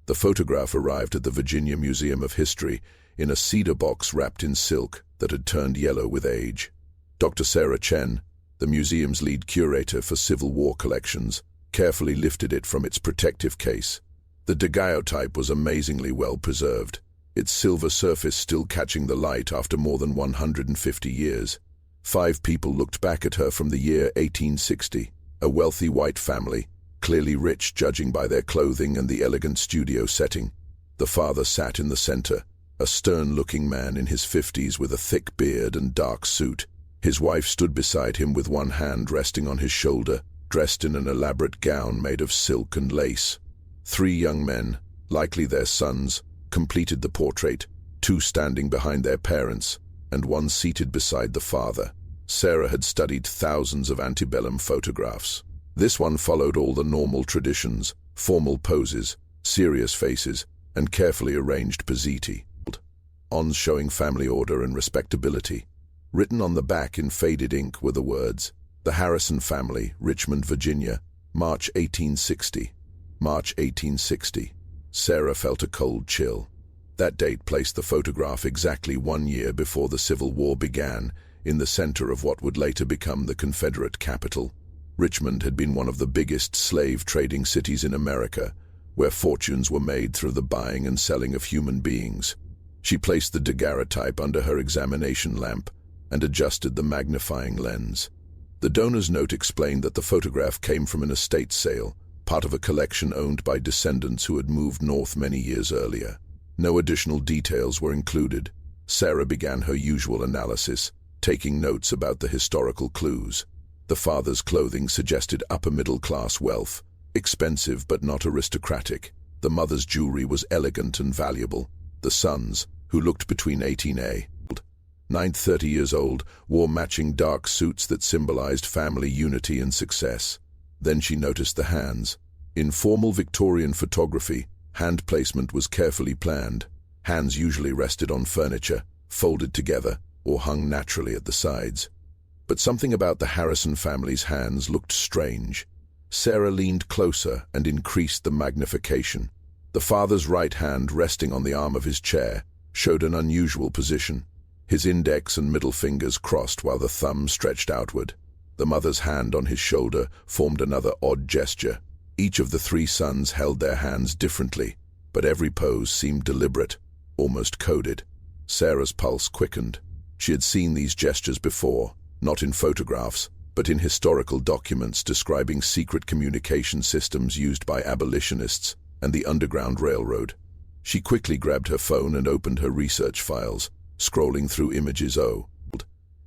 The photograph arrived at the Virginia Museum of History in a cedar box wrapped in silk that had turned yellow with age. Dr. Sarah Chen, the museum's lead curator for Civil War collections, carefully lifted it from its protective case. The daguerreotype was amazingly well preserved, its silver surface still catching the light after more than 150 years. 5 people looked back at her from the year 1860, a wealthy white family, clearly rich judging by their clothing and the elegant studio setting. The father sat in the center, a stern-looking man in his 50s with a thick beard and dark suit. His wife stood beside him with one hand resting on his shoulder, dressed in an elaborate gown made of silk and lace. 3 young men, likely their sons, completed the portrait, 2 standing behind their parents, and 1 seated beside the father. Sarah had studied thousands of antebellum photographs. This one followed all the normal traditions, formal poses, serious faces, and carefully arranged positi, ons showing family order and respectability. Written on the back in faded ink were the words, "The Harrison Family, Richmond, Virginia, March 1860. March 1860. Sarah felt a cold chill. That date placed the photograph exactly 1 year before the Civil War began, in the center of what would later become the Confederate capital. Richmond had been one of the biggest slave-trading cities in America, where fortunes were made through the buying and selling of human beings. She placed the daguerreotype under her examination lamp and adjusted the magnifying lens. The donor's note explained that the photograph came from an estate sale, part of a collection owned by descendants who had moved north many years earlier. No additional details were included. Sarah began her usual analysis, taking notes about the historical clues. The father's clothing suggested upper-middle-class wealth, expensive but not aristocratic. The mother's jewelry was elegant and valuable. The sons, who looked between 30 years old, wore matching dark suits that symbolized family unity and success. Then she noticed the hands. In formal Victorian photography, hand placement was carefully planned. Hands usually rested on furniture, folded together, or hung naturally at the sides. But something about the Harrison family's hands looked strange. Sarah leaned closer and increased the magnification. The father's right hand, resting on the arm of his chair, showed an unusual position. His index and middle fingers crossed while the thumb stretched outward. The mother's hand on his shoulder formed another odd gesture. Each of the 3 sons held their hands differently, but every pose seemed deliberate, almost coded. Sarah's pulse quickened. She had seen these gestures before, not in photographs, but in historical documents describing secret communication systems used by abolitionists and the Underground Railroad. She quickly grabbed her phone and opened her research files, scrolling through images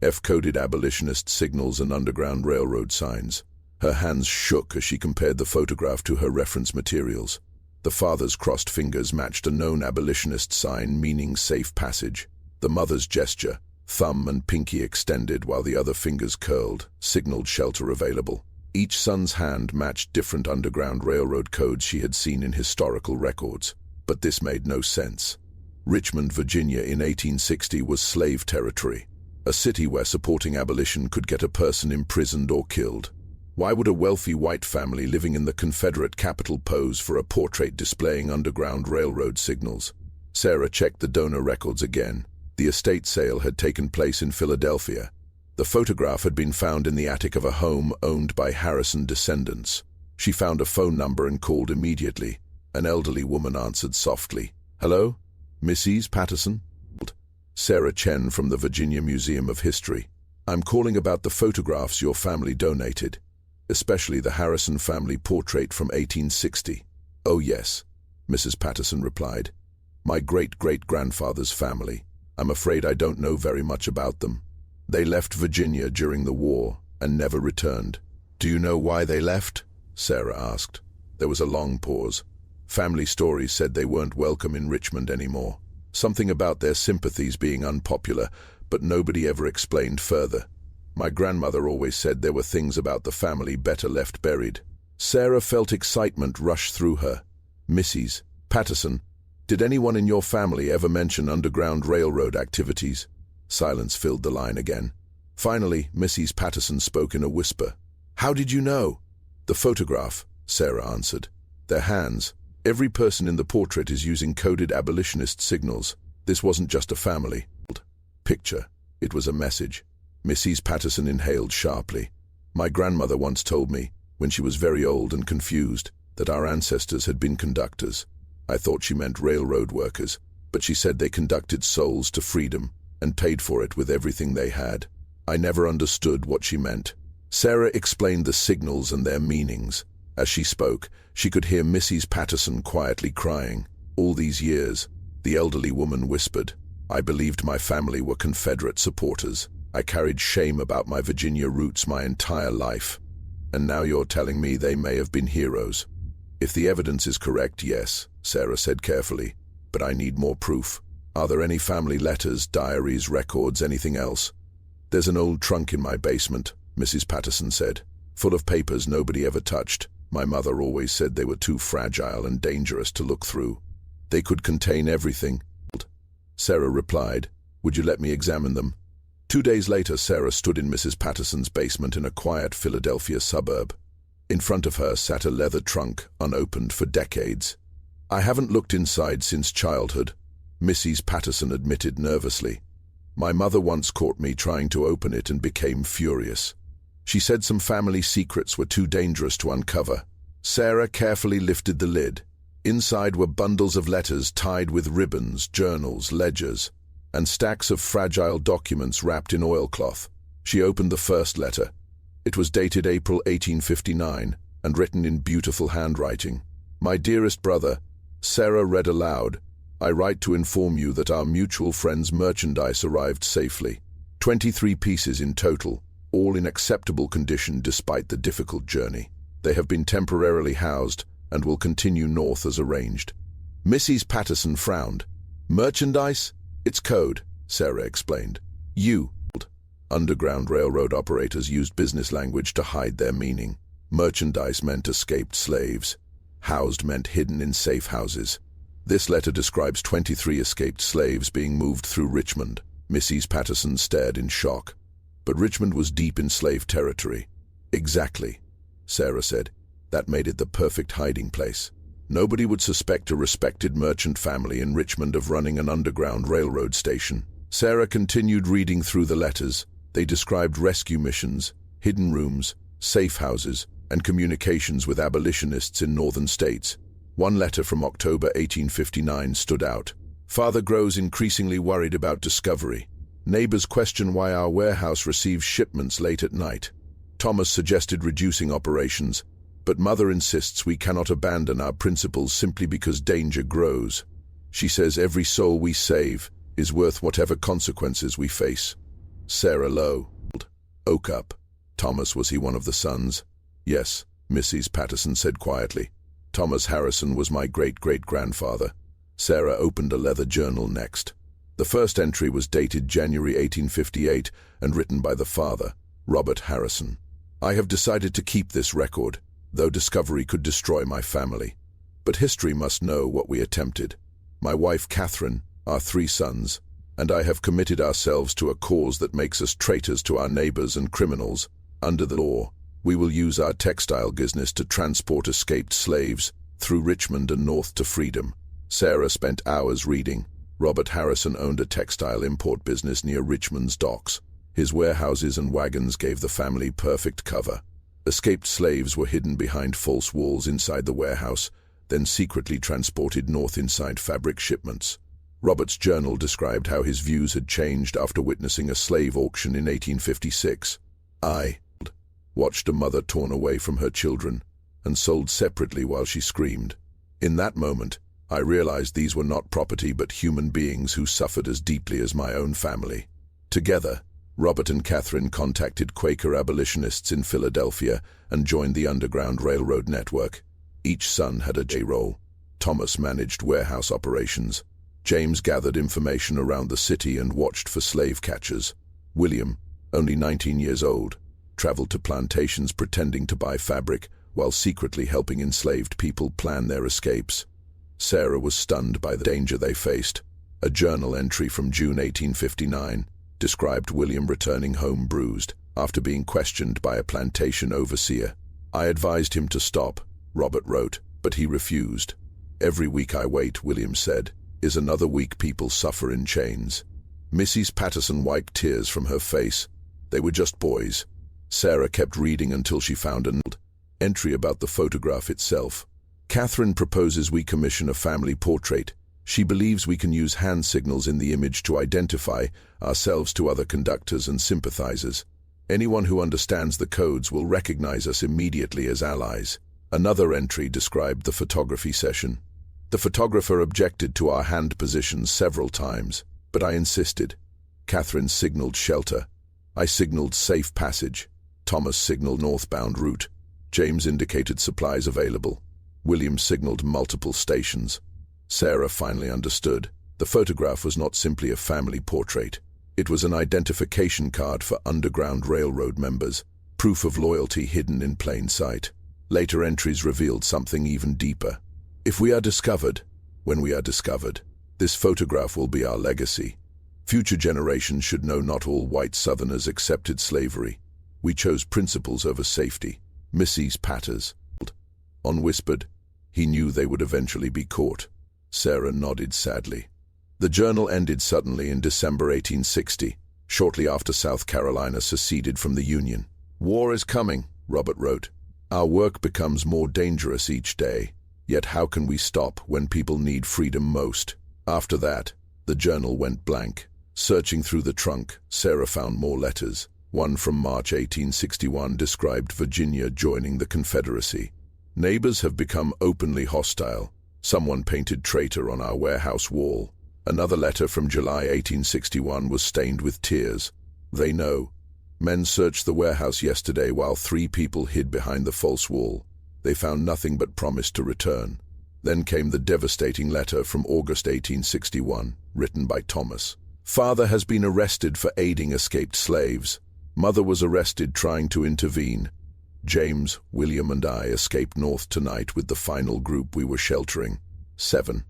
F-coded abolitionist signals and Underground Railroad signs. Her hands shook as she compared the photograph to her reference materials. The father's crossed fingers matched a known abolitionist sign meaning safe passage. The mother's gesture, thumb and pinky extended while the other fingers curled, signaled shelter available. Each son's hand matched different Underground Railroad codes she had seen in historical records. But this made no sense. Richmond, Virginia in 1860 was slave territory, a city where supporting abolition could get a person imprisoned or killed. Why would a wealthy white family living in the Confederate capital pose for a portrait displaying Underground Railroad signals? Sarah checked the donor records again. The estate sale had taken place in Philadelphia. The photograph had been found in the attic of a home owned by Harrison descendants. She found a phone number and called immediately. An elderly woman answered softly. "Hello? Mrs. Patterson?" "Sarah Chen from the Virginia Museum of History. I'm calling about the photographs your family donated, especially the Harrison family portrait from 1860. "Oh yes," Mrs. Patterson replied. "My great-great-grandfather's family. I'm afraid I don't know very much about them. They left Virginia during the war and never returned." "Do you know why they left?" Sarah asked. There was a long pause. Family stories said they weren't welcome in Richmond anymore. Something about their sympathies being unpopular, but nobody ever explained further. "My grandmother always said there were things about the family better left buried." Sarah felt excitement rush through her. "Mrs. Patterson, did anyone in your family ever mention Underground Railroad activities?" Silence filled the line again. Finally, Mrs. Patterson spoke in a whisper. "How did you know?" "The photograph," Sarah answered. "Their hands. Every person in the portrait is using coded abolitionist signals. This wasn't just a family picture. It was a message. Mrs. Patterson inhaled sharply. My grandmother once told me, when she was very old and confused, that our ancestors had been conductors. I thought she meant railroad workers, but she said they conducted souls to freedom and paid for it with everything they had. I never understood what she meant. Sarah explained the signals and their meanings. As she spoke, she could hear Mrs. Patterson quietly crying. All these years, the elderly woman whispered, I believed my family were Confederate supporters. I carried shame about my Virginia roots my entire life. And now you're telling me they may have been heroes. If the evidence is correct, yes, Sarah said carefully, but I need more proof. Are there any family letters, diaries, records, anything else? There's an old trunk in my basement, Mrs. Patterson said, full of papers nobody ever touched. My mother always said they were too fragile and dangerous to look through. They could contain everything. Sarah replied, would you let me examine them? 2 days later, Sarah stood in Mrs. Patterson's basement in a quiet Philadelphia suburb. In front of her sat a leather trunk, unopened for decades. I haven't looked inside since childhood, Mrs. Patterson admitted nervously. My mother once caught me trying to open it and became furious. She said some family secrets were too dangerous to uncover. Sarah carefully lifted the lid. Inside were bundles of letters tied with ribbons, journals, ledgers, and stacks of fragile documents wrapped in oilcloth. She opened the first letter. It was dated April 1859 and written in beautiful handwriting. My dearest brother, Sarah read aloud, I write to inform you that our mutual friend's merchandise arrived safely. 23 pieces in total, all in acceptable condition despite the difficult journey. They have been temporarily housed and will continue north as arranged. Mrs. Patterson frowned. Merchandise? It's code, Sarah explained. Underground Railroad operators used business language to hide their meaning. Merchandise meant escaped slaves. Housed meant hidden in safe houses. This letter describes 23 escaped slaves being moved through Richmond. Mrs. Patterson stared in shock. But Richmond was deep in slave territory. Exactly, Sarah said. That made it the perfect hiding place. Nobody would suspect a respected merchant family in Richmond of running an underground railroad station. Sarah continued reading through the letters. They described rescue missions, hidden rooms, safe houses, and communications with abolitionists in northern states. One letter from October 1859 stood out. Father grows increasingly worried about discovery. Neighbors question why our warehouse receives shipments late at night. Thomas suggested reducing operations, but Mother insists we cannot abandon our principles simply because danger grows. She says every soul we save is worth whatever consequences we face. Sarah oak up. Thomas, was he one of the sons? Yes, Mrs. Patterson said quietly. Thomas Harrison was my great-great-grandfather. Sarah opened a leather journal next. The first entry was dated January 1858 and written by the father, Robert Harrison. I have decided to keep this record, though discovery could destroy my family. But history must know what we attempted. My wife Catherine, our 3 sons, and I have committed ourselves to a cause that makes us traitors to our neighbors and criminals. Under the law, we will use our textile business to transport escaped slaves through Richmond and north to freedom. Sarah spent hours reading. Robert Harrison owned a textile import business near Richmond's docks. His warehouses and wagons gave the family perfect cover. Escaped slaves were hidden behind false walls inside the warehouse, then secretly transported north inside fabric shipments. Robert's journal described how his views had changed after witnessing a slave auction in 1856. I watched a mother torn away from her children and sold separately while she screamed. In that moment, I realized these were not property but human beings who suffered as deeply as my own family. Together, Robert and Catherine contacted Quaker abolitionists in Philadelphia and joined the Underground Railroad network. Each son had a J role. Thomas managed warehouse operations. James gathered information around the city and watched for slave catchers. William, only 19 years old, traveled to plantations pretending to buy fabric while secretly helping enslaved people plan their escapes. Sarah was stunned by the danger they faced. A journal entry from June 1859 described William returning home bruised after being questioned by a plantation overseer. I advised him to stop, Robert wrote, but he refused. Every week I wait, William said, is another week people suffer in chains. Mrs. Patterson wiped tears from her face. They were just boys. Sarah kept reading until she found an entry about the photograph itself. Catherine proposes we commission a family portrait. She believes we can use hand signals in the image to identify ourselves to other conductors and sympathizers. Anyone who understands the codes will recognize us immediately as allies. Another entry described the photography session. The photographer objected to our hand positions several times, but I insisted. Catherine signaled shelter. I signaled safe passage. Thomas signaled northbound route. James indicated supplies available. William signaled multiple stations. Sarah finally understood. The photograph was not simply a family portrait. It was an identification card for Underground Railroad members, proof of loyalty hidden in plain sight. Later entries revealed something even deeper. If we are discovered, when we are discovered, this photograph will be our legacy. Future generations should know not all white Southerners accepted slavery. We chose principles over safety. Mrs. Patters whispered. He knew they would eventually be caught. Sarah nodded sadly. The journal ended suddenly in December 1860, shortly after South Carolina seceded from the Union. War is coming, Robert wrote. Our work becomes more dangerous each day. Yet how can we stop when people need freedom most? After that, the journal went blank. Searching through the trunk, Sarah found more letters. One from March 1861 described Virginia joining the Confederacy. Neighbors have become openly hostile. Someone painted traitor on our warehouse wall. Another letter from July 1861 was stained with tears. They know. Men searched the warehouse yesterday while 3 people hid behind the false wall. They found nothing but promise to return. Then came the devastating letter from August 1861, written by Thomas. Father has been arrested for aiding escaped slaves. Mother was arrested trying to intervene. James, William, and I escaped north tonight with the final group we were sheltering. 7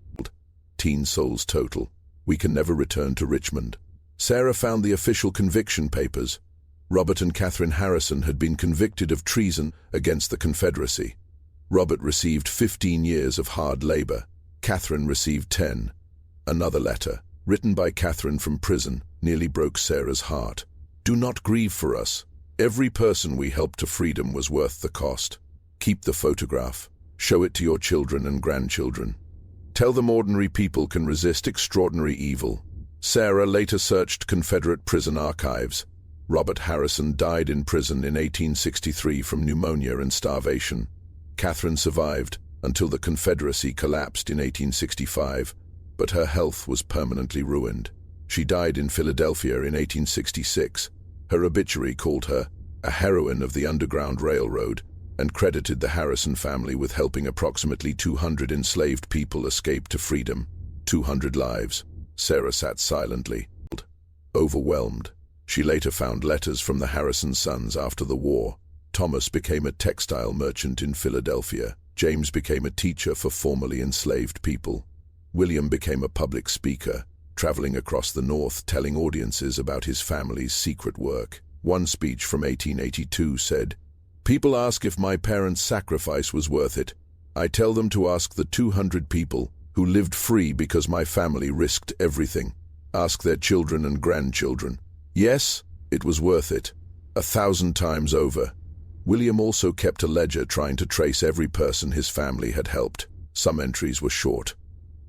teen souls total. We can never return to Richmond. Sarah found the official conviction papers. Robert and Catherine Harrison had been convicted of treason against the Confederacy. Robert received 15 years of hard labor. Catherine received 10. Another letter, written by Catherine from prison, nearly broke Sarah's heart. Do not grieve for us. Every person we helped to freedom was worth the cost. Keep the photograph. Show it to your children and grandchildren. Tell them ordinary people can resist extraordinary evil. Sarah later searched Confederate prison archives. Robert Harrison died in prison in 1863 from pneumonia and starvation. Catherine survived until the Confederacy collapsed in 1865, but her health was permanently ruined. She died in Philadelphia in 1866. Her obituary called her a heroine of the Underground Railroad and credited the Harrison family with helping approximately 200 enslaved people escape to freedom. 200 lives. Sarah sat silently, overwhelmed. She later found letters from the Harrison sons after the war. Thomas became a textile merchant in Philadelphia. James became a teacher for formerly enslaved people. William became a public speaker, traveling across the North telling audiences about his family's secret work. One speech from 1882 said, "People ask if my parents' sacrifice was worth it. I tell them to ask the 200 people who lived free because my family risked everything. Ask their children and grandchildren. Yes, it was worth it. 1,000 times over." William also kept a ledger trying to trace every person his family had helped. Some entries were short.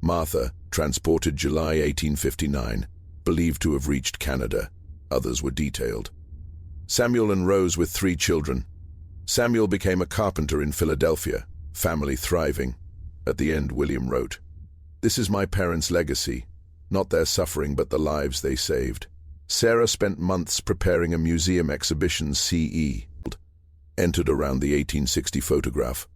Martha, transported July 1859, believed to have reached Canada. Others were detailed. Samuel and Rose with 3 children. Samuel became a carpenter in Philadelphia, family thriving. At the end, William wrote, "This is my parents' legacy, not their suffering but the lives they saved." Sarah spent months preparing a museum exhibition CE, entered around the 1860 photograph.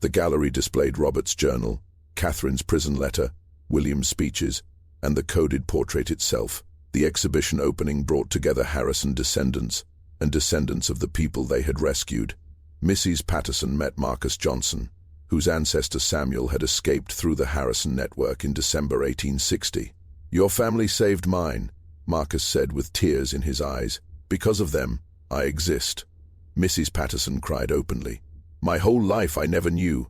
The gallery displayed Robert's journal, Catherine's prison letter, William's speeches, and the coded portrait itself. The exhibition opening brought together Harrison descendants and descendants of the people they had rescued. Mrs. Patterson met Marcus Johnson, whose ancestor Samuel had escaped through the Harrison network in December 1860. "Your family saved mine," Marcus said with tears in his eyes. "Because of them, I exist." Mrs. Patterson cried openly, "My whole life I never knew."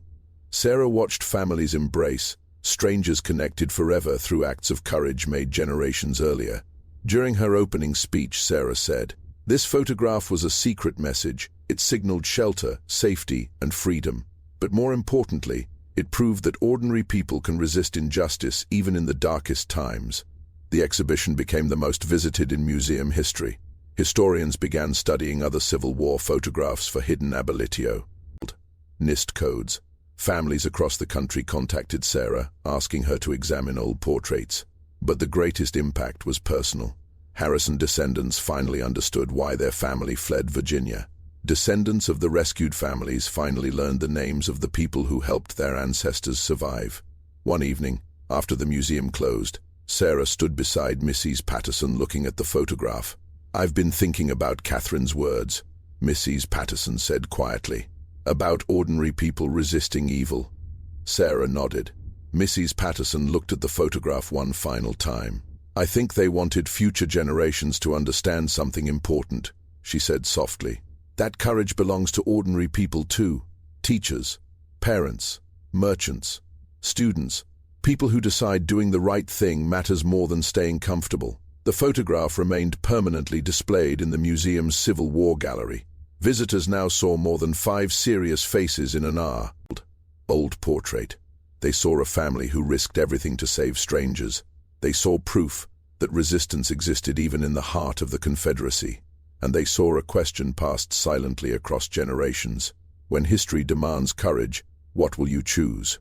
Sarah watched families embrace, Strangers connected forever through acts of courage made generations earlier. During her opening speech, Sarah said, "This photograph was a secret message. It signaled shelter, safety, and freedom. But more importantly, it proved that ordinary people can resist injustice even in the darkest times." The exhibition became the most visited in museum history. Historians began studying other Civil War photographs for hidden abolitio, NIST codes. Families across the country contacted Sarah, asking her to examine old portraits. But the greatest impact was personal. Harrison descendants finally understood why their family fled Virginia. Descendants of the rescued families finally learned the names of the people who helped their ancestors survive. One evening, after the museum closed, Sarah stood beside Mrs. Patterson looking at the photograph. "I've been thinking about Catherine's words," Mrs. Patterson said quietly. "About ordinary people resisting evil." Sarah nodded. Mrs. Patterson looked at the photograph one final time. "I think they wanted future generations to understand something important," she said softly. "That courage belongs to ordinary people too. Teachers, parents, merchants, students, people who decide doing the right thing matters more than staying comfortable." The photograph remained permanently displayed in the museum's Civil War gallery. Visitors now saw more than 5 serious faces in an old portrait. They saw a family who risked everything to save strangers. They saw proof that resistance existed even in the heart of the Confederacy. And they saw a question passed silently across generations. When history demands courage, what will you choose?